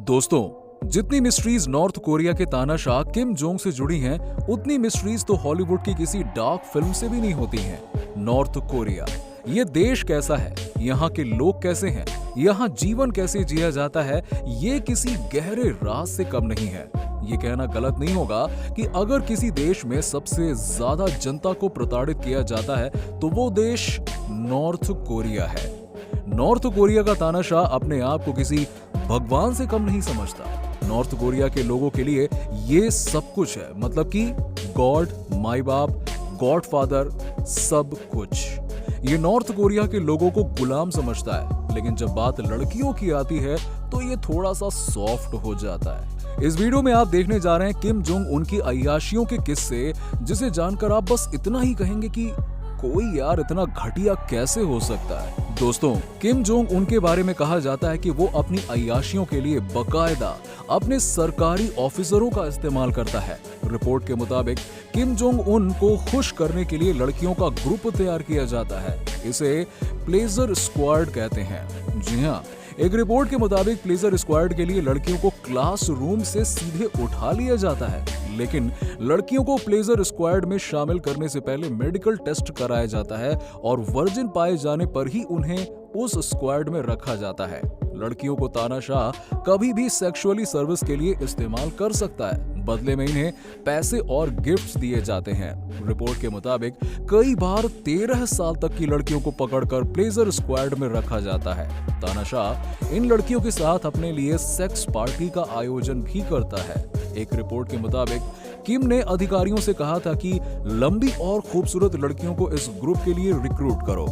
दोस्तों, जितनी mysteries north Korea के तानाशाह किम जोंग से जुड़ी हैं, उतनी मिस्ट्रीज तो हॉलीवुड की किसी डार्क फिल्म से भी नहीं होती हैं। नॉर्थ कोरिया, ये देश कैसा है, यहाँ के लोग कैसे हैं, यहाँ जीवन कैसे जिया जाता है, ये किसी गहरे राज से कम नहीं है। ये कहना गलत नहीं होगा कि अगर किसी देश में सबसे ज्यादा जनता को प्रताड़ित किया जाता है तो वो देश नॉर्थ कोरिया है। नॉर्थ कोरिया का तानाशाह अपने आप को किसी भगवान से कम नहीं समझता। नॉर्थ कोरिया के लोगों के लिए ये सब कुछ है, मतलब कि गॉड, माई बाप, गॉड फादर, सब कुछ। ये नॉर्थ कोरिया के लोगों को गुलाम समझता है, लेकिन जब बात लड़कियों की आती है तो ये थोड़ा सा सॉफ्ट हो जाता है। इस वीडियो में आप देखने जा रहे हैं किम जोंग उनकी अय्याशियों के किस्से, जिसे जानकर आप बस इतना ही कहेंगे कि कोई यार इतना घटिया कैसे हो सकता है। दोस्तों, किम जोंग उनके बारे में कहा जाता है कि वो अपनी अय्याशियों के लिए बकायदा अपने सरकारी ऑफिसरों का इस्तेमाल करता है। रिपोर्ट के मुताबिक किम जोंग उन को खुश करने के लिए लड़कियों का ग्रुप तैयार किया जाता है। इसे प्लेजर स्क्वाड कहते हैं। जी हाँ, एक रिपोर्ट के मुताबिक प्लेजर स्क्वाड के लिए लड़कियों को क्लासरूम से सीधे उठा लिया जाता है, लेकिन लड़कियों को प्लेजर स्क्वाड में शामिल करने से पहले मेडिकल टेस्ट कराया जाता है और वर्जिन पाए जाने पर ही उन्हें उस स्क्वाड में रखा जाता है। लड़कियों को तानाशाह कभी भी सेक्सुअली सर्विस के लिए इस्तेमाल कर सकता है, बदले में इन्हें पैसे और गिफ्ट्स दिए जाते हैं। रिपोर्ट के मुताबिक कई बार 13 साल तक की लड़कियों को पकड़कर प्लेजर स्क्वाड में रखा जाता है। तानाशाह इन लड़कियों के साथ अपने लिए सेक्स पार्टी का आयोजन भी करता है। एक रिपोर्ट के मुताबिक किम ने अधिकारियों से कहा था कि लंबी और खूबसूरत लड़कियों को इस ग्रुप के लिए रिक्रूट करो।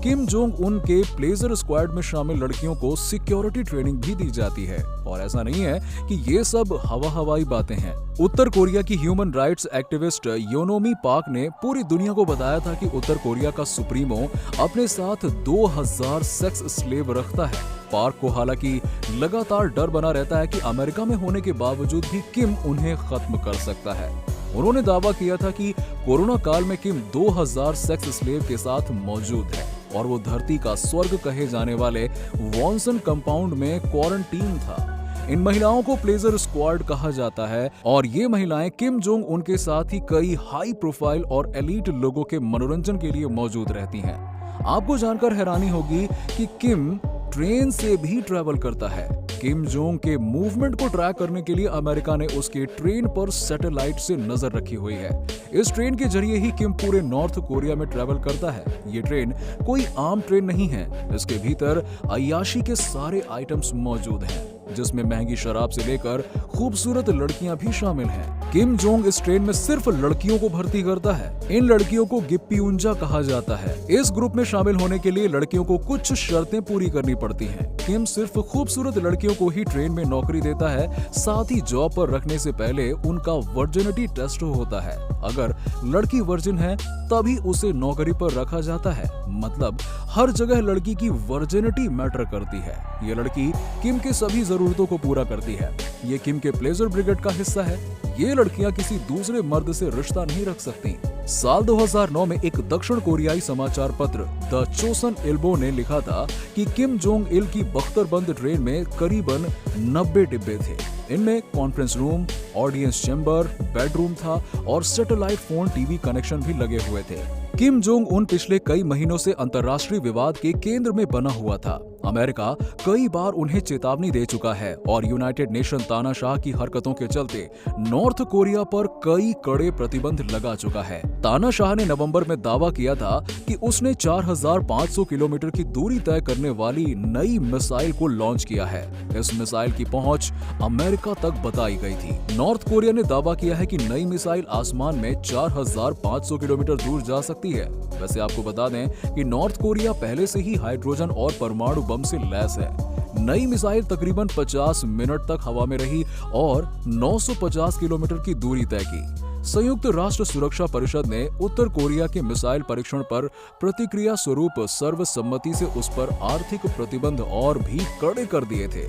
किम जोंग उन के प्लेजर स्क्वाड में शामिल लड़कियों को सिक्योरिटी ट्रेनिंग भी दी जाती है। और ऐसा नहीं है कि ये सब हवाई बातें हैं। उत्तर कोरिया की ह्यूमन राइट्स एक्टिविस्ट योनोमी पार्क ने पूरी दुनिया को बताया था कि उत्तर कोरिया का सुप्रीमो अपने साथ 2000 सेक्स स्लेव रखता है। पार्क को हालांकि लगातार डर बना रहता है कि अमेरिका में होने के बावजूद भी किम उन्हें खत्म कर सकता है। उन्होंने दावा किया था कि कोरोना काल में किम 2000 सेक्स स्लेव के साथ मौजूद है और वो धरती का स्वर्ग कहे जाने वाले वॉन्सन कंपाउंड में क्वारंटीन था। इन महिलाओं को प्लेजर स्क्वाड कहा जाता है और ये महिलाएं किम जोंग उनके साथ ही कई हाई प्रोफाइल और एलीट लोगों के मनोरंजन के लिए मौजूद रहती हैं। आपको जानकर हैरानी होगी कि किम ट्रेन से भी ट्रैवल करता है। किम जोंग के मूवमेंट को ट्रैक करने के लिए अमेरिका ने उसके ट्रेन पर सैटेलाइट से नजर रखी हुई है। इस ट्रेन के जरिए ही किम पूरे नॉर्थ कोरिया में ट्रैवल करता है। ये ट्रेन कोई आम ट्रेन नहीं है। इसके भीतर अय्याशी के सारे आइटम्स मौजूद हैं, जिसमें महंगी शराब से लेकर खूबसूरत लड़कियां भी शामिल हैं। किम जोंग इस ट्रेन में सिर्फ लड़कियों को भर्ती करता है। इन लड़कियों को गिप्पियुंजा कहा जाता है। इस ग्रुप में शामिल होने के लिए लड़कियों को कुछ शर्तें पूरी करनी पड़ती हैं। किम सिर्फ खूबसूरत लड़कियों को ही ट्रेन में नौकरी देता है, साथ ही जॉब पर रखने से पहले उनका वर्जिनिटी टेस्ट होता है। अगर लड़की वर्जिन है तभी उसे नौकरी पर रखा जाता है। मतलब हर जगह लड़की की वर्जिनिटी मैटर करती है। ये लड़की किम के सभी जरूरतों को पूरा करती है। ये किम के प्लेजर ब्रिगेड का हिस्सा है। ये लड़कियां किसी दूसरे मर्द से रिश्ता नहीं रख सकती। साल 2009 में एक दक्षिण कोरियाई समाचार पत्र द चोसन इल्बो ने लिखा था कि किम जोंग इल की बख्तरबंद ट्रेन में करीबन 90 डिब्बे थे। इनमें conference room, audience chamber, bedroom था और सैटेलाइट फोन टीवी कनेक्शन भी लगे हुए थे। किम जोंग उन पिछले कई महीनों से अंतर्राष्ट्रीय विवाद के केंद्र में बना हुआ था। अमेरिका कई बार उन्हें चेतावनी दे चुका है और यूनाइटेड नेशन तानाशाह की हरकतों के चलते नॉर्थ कोरिया पर कई कड़े प्रतिबंध लगा चुका है। तानाशाह ने नवंबर में दावा किया था कि उसने 4500 किलोमीटर की दूरी तय करने वाली नई मिसाइल को लॉन्च किया है। इस मिसाइल की पहुंच अमेरिका तक बताई गई थी। नॉर्थ कोरिया ने दावा किया है कि नई मिसाइल आसमान में 4500 किलोमीटर दूर जा सकती है। वैसे आपको बता दें कि नॉर्थ कोरिया पहले से ही हाइड्रोजन और परमाणु बम से लैस है। नई मिसाइल तकरीबन 50 मिनट तक हवा में रही और 950 किलोमीटर की दूरी तय की। संयुक्त राष्ट्र सुरक्षा परिषद ने उत्तर कोरिया के मिसाइल परीक्षण पर प्रतिक्रिया स्वरूप सर्वसम्मति से उस पर आर्थिक प्रतिबंध और भी कड़े कर दिए थे।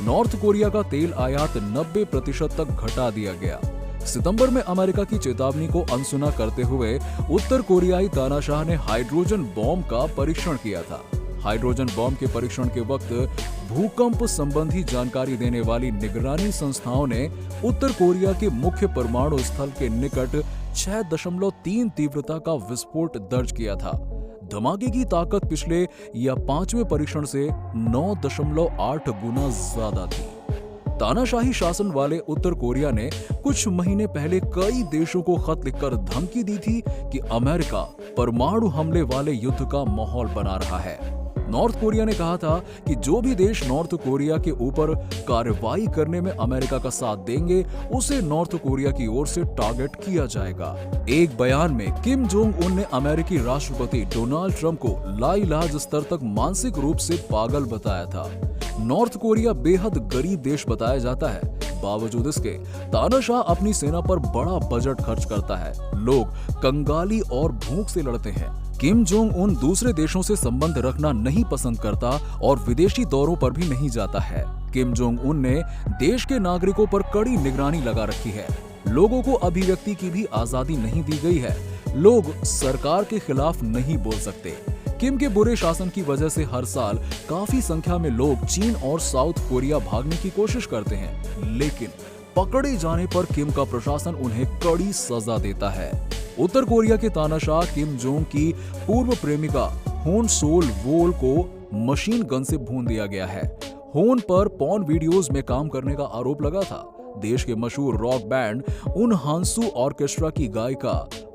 नॉर्थ कोरिया का तेल आयात 90% तक घटा दिया गया। सितंबर में अमेरिका की चेतावनी को अनसुना करते हुए उत्तर कोरियाई तानाशाह ने हाइड्रोजन बॉम्ब का परीक्षण किया था। हाइड्रोजन बम के परीक्षण के वक्त भूकंप संबंधी जानकारी देने वाली निगरानी संस्थाओं ने उत्तर कोरिया के मुख्य परमाणु स्थल के निकट 6.3 तीव्रता का विस्फोट दर्ज किया था। धमाके की ताकत पिछले या 5वें परीक्षण से 9.8 गुना ज्यादा थी। तानाशाही शासन वाले उत्तर कोरिया ने कुछ महीने पहले कई देशों को खत लिखकर धमकी दी थी कि अमेरिका परमाणु हमले वाले युद्ध का माहौल बना रहा है। नॉर्थ कोरिया ने कहा था कि जो भी देश नॉर्थ कोरिया के ऊपर कार्रवाई करने में अमेरिका का साथ देंगे, उसे नॉर्थ कोरिया की ओर से टारगेट किया जाएगा। एक बयान में किम जोंग उन ने अमेरिकी राष्ट्रपति डोनाल्ड ट्रंप को लाइलाज स्तर तक मानसिक रूप से पागल बताया था। नॉर्थ कोरिया बेहद गरीब देश बताया जाता है, बावजूद इसके तानाशाह अपनी सेना पर बड़ा बजट खर्च करता है। लोग कंगाली और भूख से लड़ते हैं। किम जोंग उन दूसरे देशों से संबंध रखना नहीं पसंद करता और विदेशी दौरों पर भी नहीं जाता है। किम जोंग उन ने देश के नागरिकों पर कड़ी निगरानी लगा रखी है। लोगों को अभिव्यक्ति की भी आजादी नहीं दी गई है। लोग सरकार के खिलाफ नहीं बोल सकते। किम के बुरे शासन की वजह से हर साल काफी संख्या में लोग चीन और साउथ कोरिया भागने की कोशिश करते हैं, लेकिन पकड़े जाने पर किम का प्रशासन उन्हें कड़ी सजा देता है। उत्तर कोरिया के तानाशाह किम जोंग की पूर्व प्रेमिका होन सोल वोल को मशीन गन से भून दिया गया है। होन पर पॉर्न वीडियोस में काम करने का आरोप लगा था। देश के मशहूर रॉक बैंड उन हांसू ऑर्केस्ट्रा की गायिका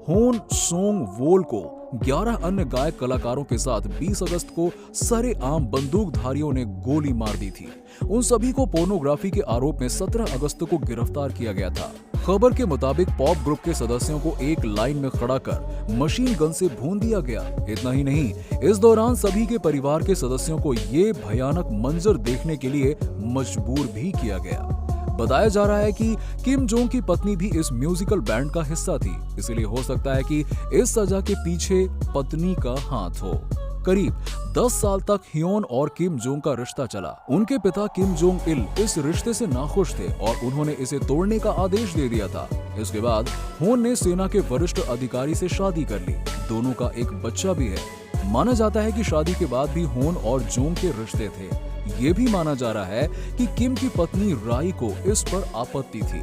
होन सोंग वोल को 11 अन्य गायक कलाकारों के साथ 20 अगस्त को सरेआम बंदूकधारियों ने गोली मार दी थी। उन सभी को पोर्नोग्राफी के आरोप में 17 अगस्त को गिरफ्तार किया गया था। खबर के मुताबिक पॉप ग्रुप के सदस्यों को एक लाइन में खड़ा कर मशीन गन से भून दिया गया। इतना ही नहीं, इस दौरान सभी के परिवार के सदस्यों को ये भयानक मंजर देखने के लिए मजबूर भी किया गया। बताया जा रहा है कि किम जोंग की पत्नी भी इस म्यूजिकल बैंड का हिस्सा थी, इसलिए हो सकता है कि इस सजा के पीछे पत्नी का हाथ हो। करीब 10 साल तक ह्योन और किम जोंग का रिश्ता चला। उनके पिता किम जोंग इल इस रिश्ते से नाखुश थे और उन्होंने इसे तोड़ने का आदेश दे दिया था। इसके बाद होन ने सेना के वरिष्ठ अधिकारी से शादी कर ली। दोनों का एक बच्चा भी है। माना जाता है कि शादी के बाद भी होन और जोंग के रिश्ते थे। ये भी माना जा रहा है कि किम की पत्नी राई को इस पर आपत्ति थी।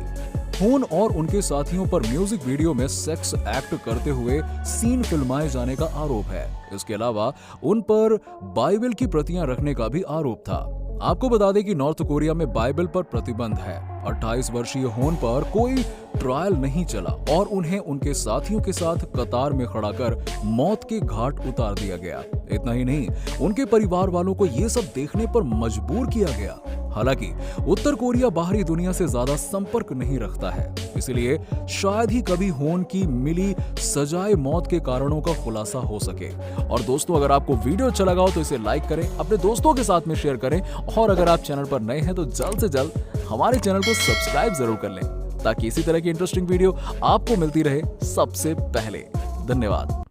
होन और उनके साथियों पर म्यूजिक वीडियो में सेक्स एक्ट करते हुए सीन फिल्माए जाने का आरोप है। इसके अलावा उन पर बाइबल की प्रतियां रखने का भी आरोप था। आपको बता दें कि नॉर्थ कोरिया में बाइबल पर प्रतिबंध है। 28 वर्षीय होन पर कोई ट्रायल नहीं चला और उन्हें उनके साथियों के साथ कतार में खड़ा कर मौत के घाट उतार दिया गया। इतना ही नहीं, उनके परिवार वालों को ये सब देखने पर मजबूर किया गया। हालांकि उत्तर कोरिया बाहरी दुनिया से ज्यादा संपर्क नहीं रखता है, इसलिए शायद ही कभी होन की मिली सजाए मौत के कारणों का खुलासा हो सके। और दोस्तों, अगर आपको वीडियो अच्छा लगा हो तो इसे लाइक करें, अपने दोस्तों के साथ में शेयर करें और अगर आप चैनल पर नए हैं तो जल्द से जल्द हमारे चैनल को सब्सक्राइब जरूर कर लें, ताकि इसी तरह की इंटरेस्टिंग वीडियो आपको मिलती रहे सबसे पहले। धन्यवाद।